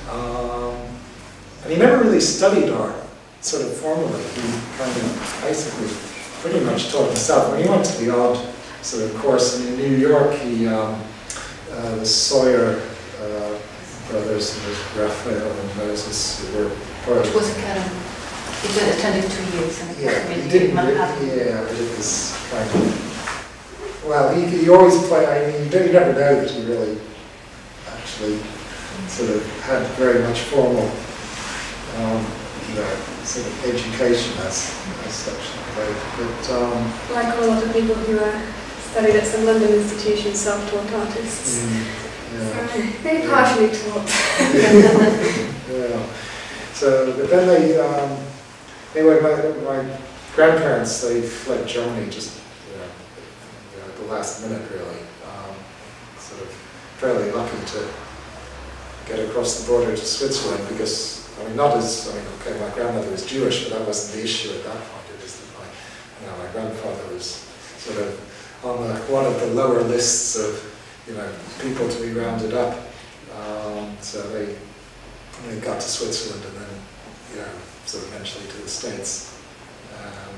And he never really studied art, sort of formally. He kind of basically pretty much taught himself. When he went to the odd sort of course in New York, he, the Sawyer brothers, and there's Raphael and Moses, who were part of. Which was he did attending 2 years in yeah, he didn't. Yeah, but it was kind of. Well, he always played. I mean, you never know that he really actually sort of had very much formal, sort of education as such. But like a lot of people who studied at some London institutions, self-taught artists. Yeah. So, very partially taught. Yeah. So, but then anyway, my grandparents, they fled Germany just, at the last minute, really. Sort of fairly lucky to get across the border to Switzerland because, okay, my grandmother was Jewish, but that wasn't the issue at that point. It was that my grandfather was sort of on one of the lower lists of, people to be rounded up. So they got to Switzerland and then, sort of eventually to the States.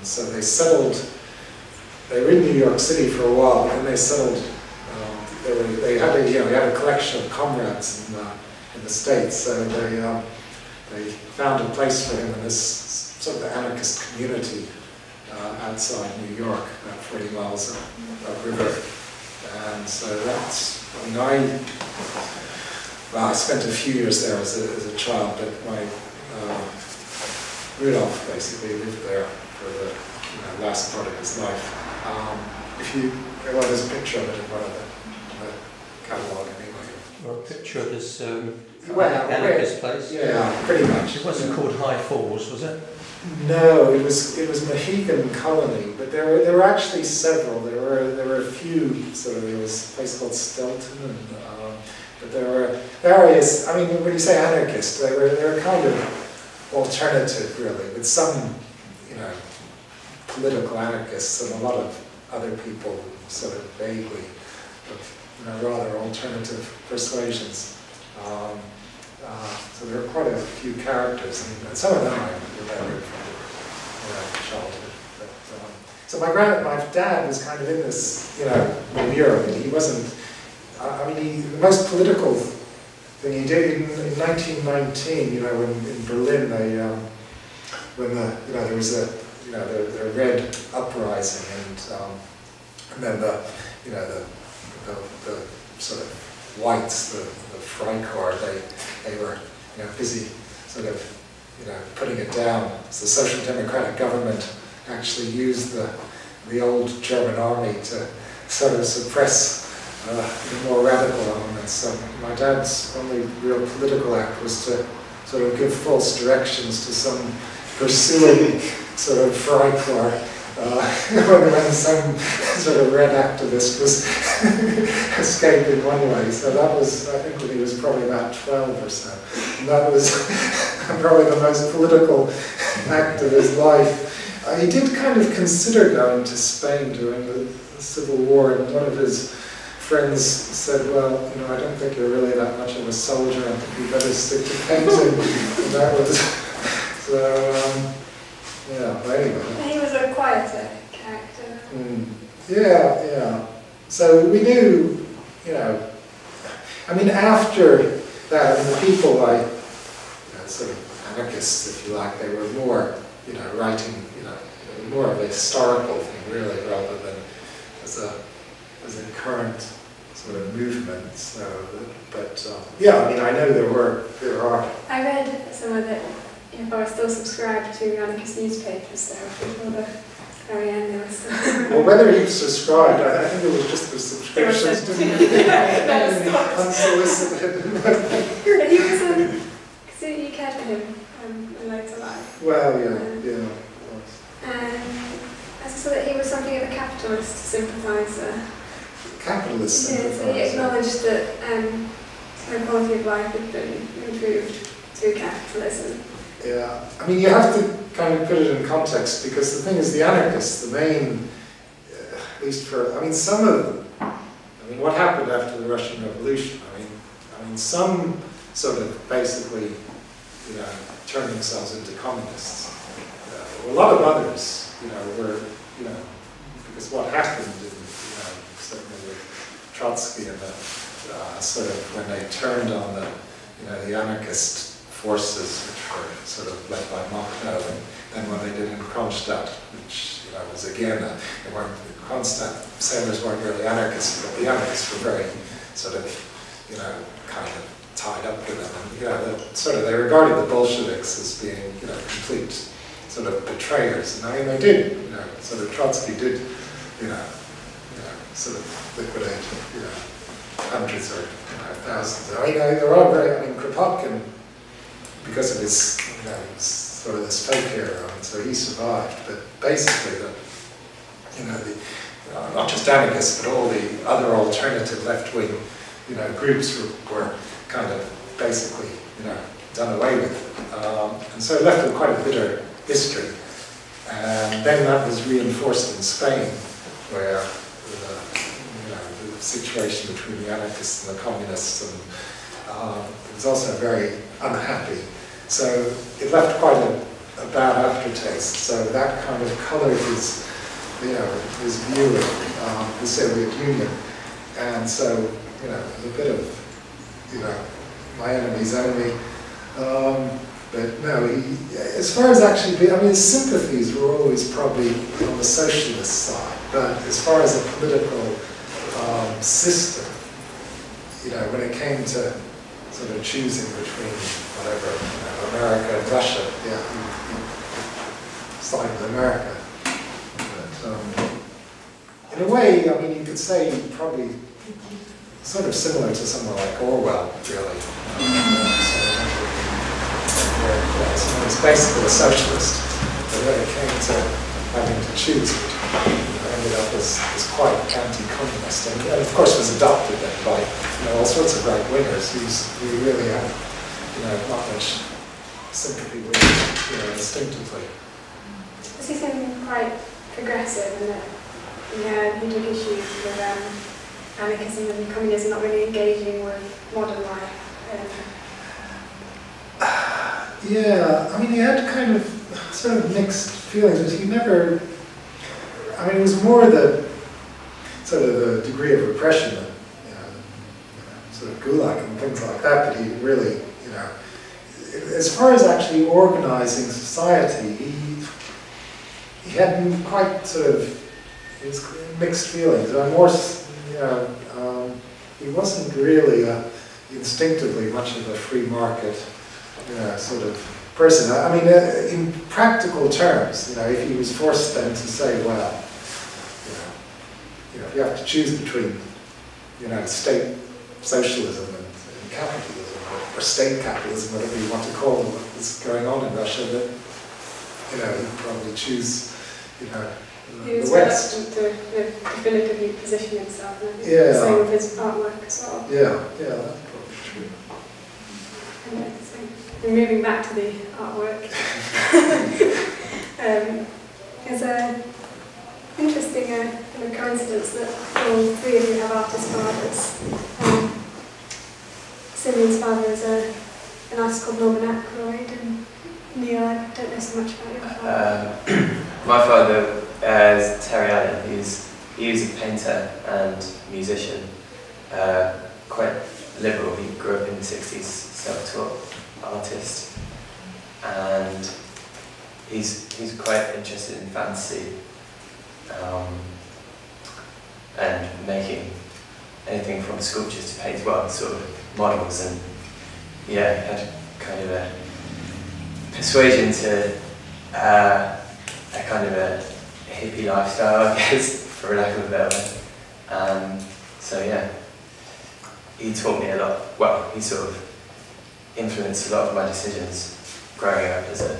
So they settled. They were in New York City for a while, but then they settled. They had a collection of comrades in the States, so they found a place for him in this sort of anarchist community outside New York, about 40 miles upriver. And so that's, I spent a few years there as a child, but my Rudolph basically lived there for the last part of his life. There's a picture of it in one of the catalogue anyway. Or a picture of this anarchist place? Yeah, pretty much. It wasn't called High Falls, was it? No, it was Mohegan Colony, but there were actually several. There were a few. There was a place called Stelton, but there were various. I mean, when you say anarchist, they were kind of alternative, really, with some, political anarchists and a lot of other people sort of vaguely of rather alternative persuasions. So there are quite a few characters, and some of them I remember from childhood. So my dad was kind of in this, milieu. I mean, he wasn't. The most political thing he did in 1919, when in Berlin when there was the Red Uprising, and then the sort of whites, the Freikorps, they were busy sort of putting it down. So the Social Democratic government actually used the old German army to sort of suppress the more radical elements. So my dad's only real political act was to sort of give false directions to some pursuing sort of Freikorps when some sort of red activist was escaping one way. So that was, I think, when he was probably about 12 or so. And that was probably the most political act of his life. He did kind of consider going to Spain during the Civil War, and one of his friends said, well, I don't think you're really that much of a soldier, I think you better stick to painting. And that was, so, but anyway. He was a quieter character. Yeah. So we knew, after that, the people sort of anarchists, if you like, they were more, writing, more of a historical thing, really, rather than as a current sort of movement. So, I know there are. I read somewhere that if I was still subscribed to anarchist newspapers, there before the very end there was still. Well, whether he subscribed, I think it was just the subscriptions didn't unsolicited. He was because you cared for him in later life. Well, yeah. I saw that he was something of a capitalist sympathiser. Capitalist sympathiser. Yeah, so he acknowledged that the quality of life had been improved through capitalism. Yeah, you have to kind of put it in context, because the thing is, the anarchists, the main, at least for, some of them, what happened after the Russian Revolution? Some sort of basically, turned themselves into communists. A lot of others, were, because what happened in, certainly with Trotsky and the sort of when they turned on the anarchist forces, which were sort of led by Machno, and then when they did in Kronstadt, which was again, they weren't, Kronstadt sailors weren't really anarchists, but the anarchists were very sort of, kind of tied up with them. And, they regarded the Bolsheviks as being, complete sort of betrayers. And I mean, they did, sort of Trotsky did, sort of liquidate, hundreds or thousands. I mean, they're all very, Kropotkin, because of his, sort of this fake hero, and so he survived. But basically, not just anarchists, but all the other alternative left-wing, groups were kind of basically, done away with. And so it left them quite a bitter history. And then that was reinforced in Spain, where the situation between the anarchists and the communists, and it was also very unhappy. So it left quite a bad aftertaste. So that kind of colored his, his view of the Soviet Union. And so, a bit of, my enemy's enemy. But no, as far as actually, his sympathies were always probably on the socialist side. But as far as a political system, when it came to sort of choosing between whatever, America and Russia, he sided with America. But in a way, you could say probably sort of similar to someone like Orwell, really. Someone who's basically a socialist, but when it came to having to choose, ended up as quite anti-communist, and of course was adopted then by all sorts of right-wingers who really had not much sympathy with instinctively. Does he seem quite progressive in that he took issue with anarchism and communism not really engaging with modern life? Yeah, he had kind of sort of mixed feelings, but he never, it was more the sort of the degree of repression that, sort of gulag and things like that, but he really, as far as actually organizing society, he had quite sort of mixed feelings. He wasn't really instinctively much of a free market, sort of person. In practical terms, if he was forced then to say, well, if you have to choose between, state socialism and capitalism, or state capitalism, whatever you want to call what's going on in Russia, that, he'd probably choose, he the was West. reluctant to definitively position himself, and I think Yeah. the same with his artwork as well. Yeah, that's probably true. And moving back to the artwork, there's an interesting coincidence that all three of you have artist fathers. Simeon's father is an artist called Norman Ackroyd, and Neil, I don't know so much about your father. My father is Terry Allen. He was a painter and musician, quite liberal. He grew up in the 60s, self-taught artist, and he's quite interested in fantasy and making anything from sculptures to paint, well, sort of models, and had kind of a persuasion to a kind of a hippie lifestyle, I guess, for lack of a better word. He taught me a lot. Well, he sort of influenced a lot of my decisions growing up as a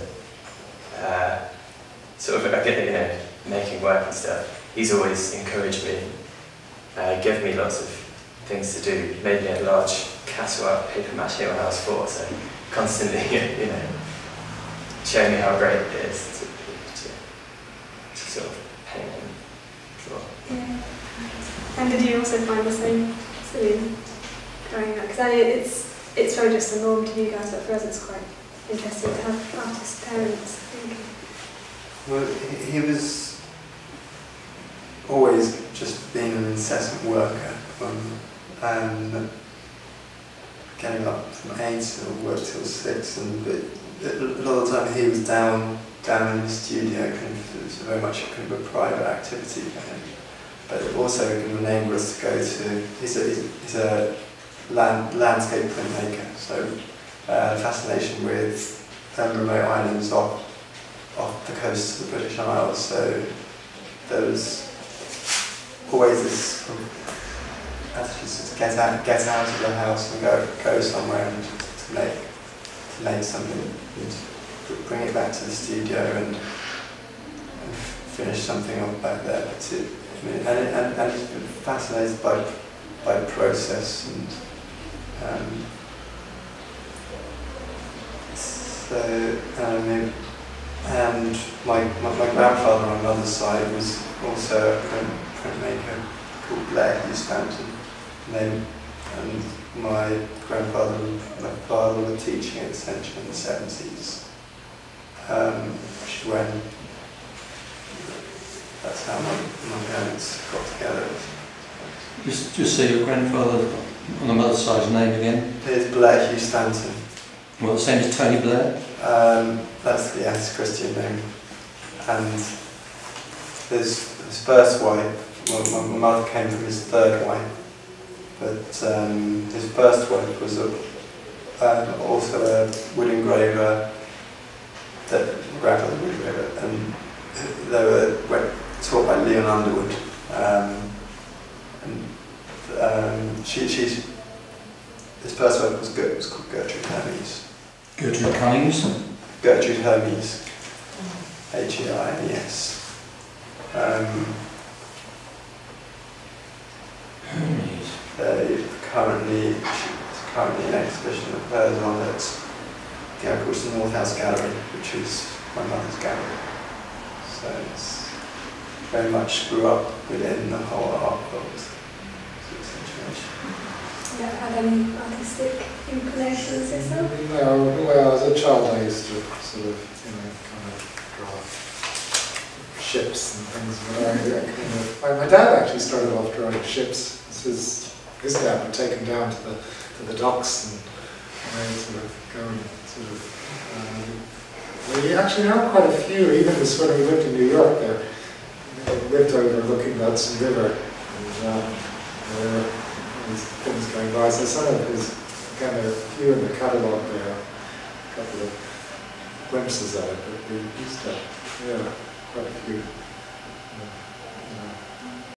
making work and stuff. He's always encouraged me, given me lots of things to do. He made me a large castle out of paper mache when I was 4, so constantly, showing me how great it is to sort of paint and draw. Yeah. And did you also find the same growing up? Because it's very just a norm to you guys, but for us it's quite interesting to have artist parents, I think. Well, he was always just being an incessant worker, and getting up from 8 till work till 6, and a lot of the time he was down in the studio. It was very much kind of a private activity for him, but it also kind of enabled us to go to. He's a landscape printmaker, so fascination with remote islands off the coast of the British Isles. So there was always this attitude to get out of the house and go somewhere and to make something, and bring it back to the studio and finish something off back there. And he's been fascinated by process, and and my grandfather on my mother's side was also a printmaker called Blair Hugh Stanton. And my grandfather and my father were teaching at Central in the 70s, which is when, that's how my parents got together. Just say your grandfather on the mother's side's name again. It's Blair Hugh Stanton. Well, the same as Tony Blair? That's the Christian name. And his first wife, my mother came from his third wife, but his first wife was also a wood engraver, my grandfather was a wood engraver, and they were taught by Leon Underwood. His first wife was called Gertrude Hermes. Gertrude Cummings? Gertrude Hermes. Hermes. Hermes. Currently an exhibition of hers on at the course the North House Gallery, which is my mother's gallery. So it's very much grew up within the whole art world situation. Never had any artistic inclinations yourself? No, well, as a child I used to sort of, kind of draw ships and things. But my dad actually started off drawing ships. His dad would take him down to the docks and sort of go and sort of. We actually have quite a few. Even when we lived in New York, there we lived overlooking the Hudson River, and there were these things going by. So some of his, again, there are a few in the catalogue there, a couple of glimpses at it, but we used to, quite a few. Yeah.